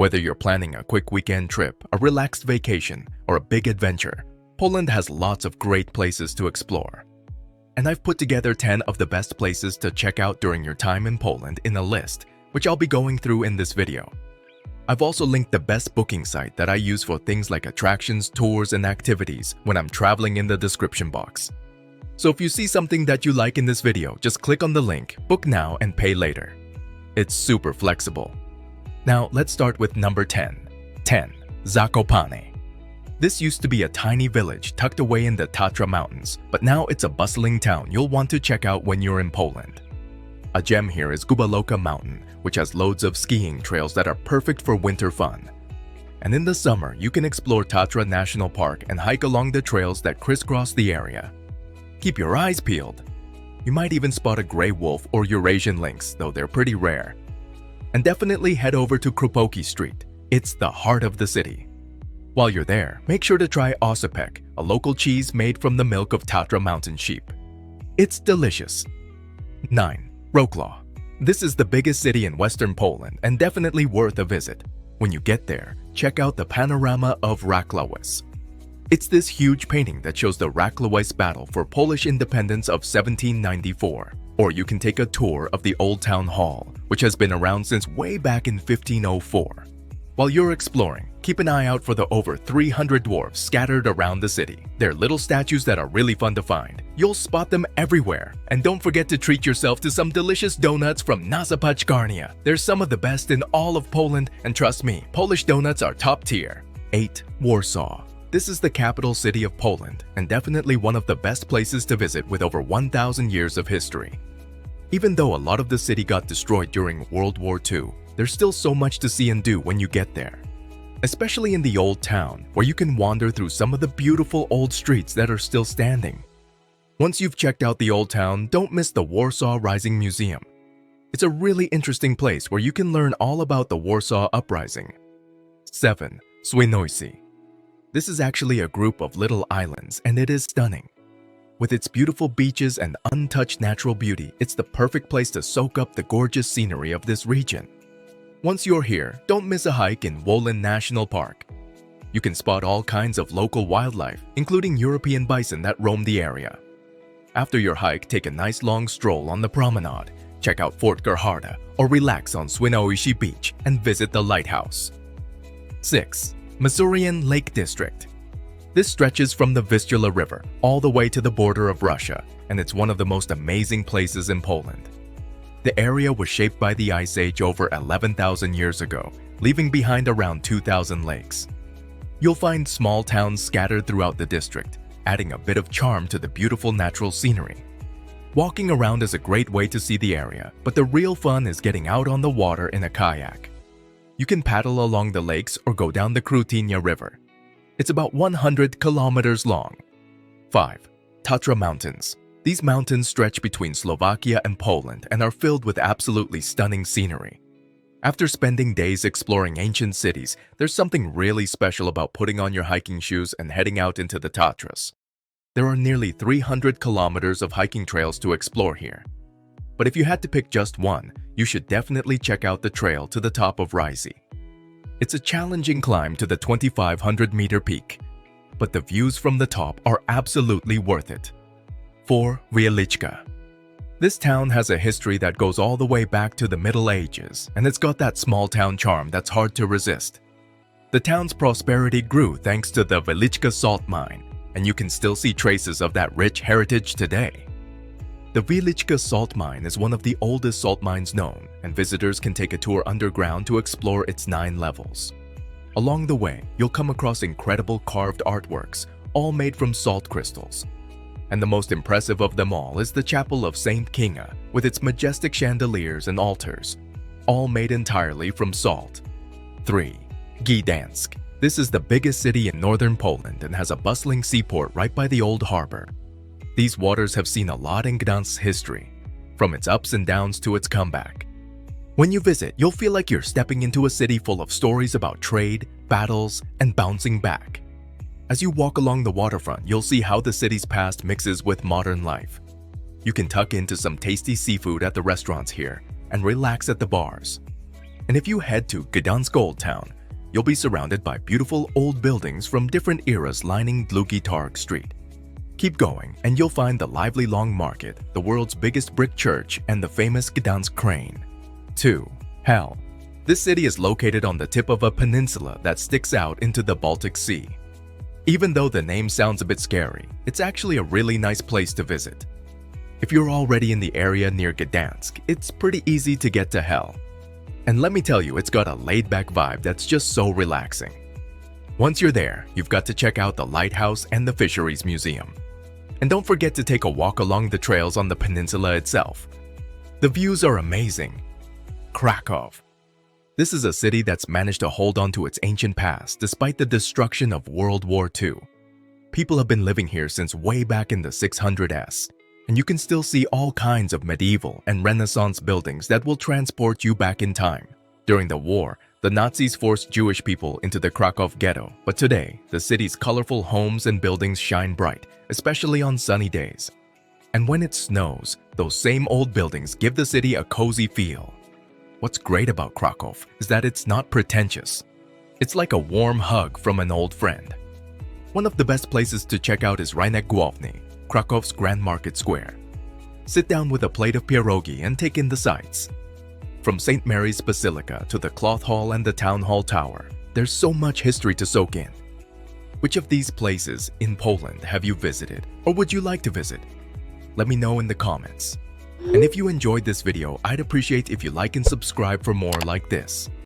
Whether you're planning a quick weekend trip, a relaxed vacation, or a big adventure, Poland has lots of great places to explore. And I've put together 10 of the best places to check out during your time in Poland in a list, which I'll be going through in this video. I've also linked the best booking site that I use for things like attractions, tours, and activities when I'm traveling in the description box. So if you see something that you like in this video, just click on the link, book now, and pay later. It's super flexible. Now let's start with number 10. 10. Zakopane. This used to be a tiny village tucked away in the Tatra Mountains, but now it's a bustling town you'll want to check out when you're in Poland. A gem here is Gubaloka Mountain, which has loads of skiing trails that are perfect for winter fun. And in the summer, you can explore Tatra National Park and hike along the trails that crisscross the area. Keep your eyes peeled. You might even spot a gray wolf or Eurasian lynx, though they're pretty rare. And definitely head over to Krupoki Street. It's the heart of the city. While you're there, make sure to try osipek, a local cheese made from the milk of Tatra mountain sheep. It's delicious. 9. Wrocław. This is the biggest city in western Poland and definitely worth a visit. When you get there, check out the panorama of Raclawis. It's this huge painting that shows the Raclawis battle for Polish independence of 1794. Or you can take a tour of the Old Town Hall, which has been around since way back in 1504. While you're exploring, keep an eye out for the over 300 dwarves scattered around the city. They're little statues that are really fun to find. You'll spot them everywhere. And don't forget to treat yourself to some delicious donuts from Nazapaczkarnia. They're some of the best in all of Poland, and trust me, Polish donuts are top tier. 8. Warsaw. This is the capital city of Poland, and definitely one of the best places to visit with over 1,000 years of history. Even though a lot of the city got destroyed during World War II, there's still so much to see and do when you get there. Especially in the old town, where you can wander through some of the beautiful old streets that are still standing. Once you've checked out the old town, don't miss the Warsaw Rising Museum. It's a really interesting place where you can learn all about the Warsaw Uprising. 7. Świnoujście. This is actually a group of little islands, and it is stunning. With its beautiful beaches and untouched natural beauty, it's the perfect place to soak up the gorgeous scenery of this region. Once you're here, don't miss a hike in Wolin National Park. You can spot all kinds of local wildlife, including European bison that roam the area. After your hike, take a nice long stroll on the promenade, check out Fort Gerharda, or relax on Świnoujście Beach and visit the lighthouse. 6. Masurian Lake District. This stretches from the Vistula River all the way to the border of Russia, and it's one of the most amazing places in Poland. The area was shaped by the Ice Age over 11,000 years ago, leaving behind around 2,000 lakes. You'll find small towns scattered throughout the district, adding a bit of charm to the beautiful natural scenery. Walking around is a great way to see the area, but the real fun is getting out on the water in a kayak. You can paddle along the lakes or go down the Krutynia River. It's about 100 kilometers long. 5. Tatra Mountains. These mountains stretch between Slovakia and Poland and are filled with absolutely stunning scenery. After spending days exploring ancient cities, there's something really special about putting on your hiking shoes and heading out into the Tatras. There are nearly 300 kilometers of hiking trails to explore here. But if you had to pick just one, you should definitely check out the trail to the top of Ryzy. It's a challenging climb to the 2,500-meter peak, but the views from the top are absolutely worth it. 4. Wieliczka. This town has a history that goes all the way back to the Middle Ages, and it's got that small-town charm that's hard to resist. The town's prosperity grew thanks to the Wieliczka salt mine, and you can still see traces of that rich heritage today. The Wieliczka salt mine is one of the oldest salt mines known, and visitors can take a tour underground to explore its 9 levels. Along the way, you'll come across incredible carved artworks, all made from salt crystals. And the most impressive of them all is the Chapel of Saint Kinga, with its majestic chandeliers and altars, all made entirely from salt. 3. Gdansk. This is the biggest city in northern Poland and has a bustling seaport right by the old harbor. These waters have seen a lot in Gdansk's history, from its ups and downs to its comeback. When you visit, you'll feel like you're stepping into a city full of stories about trade, battles, and bouncing back. As you walk along the waterfront, you'll see how the city's past mixes with modern life. You can tuck into some tasty seafood at the restaurants here and relax at the bars. And if you head to Gdansk Old Town, you'll be surrounded by beautiful old buildings from different eras lining Długi Targ Street. Keep going and you'll find the lively Long Market, the world's biggest brick church, and the famous Gdansk crane. 2. Hel. This city is located on the tip of a peninsula that sticks out into the Baltic Sea. Even though the name sounds a bit scary, it's actually a really nice place to visit. If you're already in the area near Gdansk, it's pretty easy to get to Hel. And let me tell you, it's got a laid-back vibe that's just so relaxing. Once you're there, you've got to check out the lighthouse and the fisheries museum. And don't forget to take a walk along the trails on the peninsula itself. The views are amazing. Krakow. This is a city that's managed to hold on to its ancient past despite the destruction of World War II. People have been living here since way back in the 600s, and you can still see all kinds of medieval and Renaissance buildings that will transport you back in time. During the war, the Nazis forced Jewish people into the Krakow ghetto, but today, the city's colorful homes and buildings shine bright, especially on sunny days. And when it snows, those same old buildings give the city a cozy feel. What's great about Krakow is that it's not pretentious. It's like a warm hug from an old friend. One of the best places to check out is Rynek Główny, Krakow's Grand Market Square. Sit down with a plate of pierogi and take in the sights. From St. Mary's Basilica to the Cloth Hall and the Town Hall Tower, there's so much history to soak in. Which of these places in Poland have you visited or would you like to visit? Let me know in the comments. And if you enjoyed this video, I'd appreciate if you like and subscribe for more like this.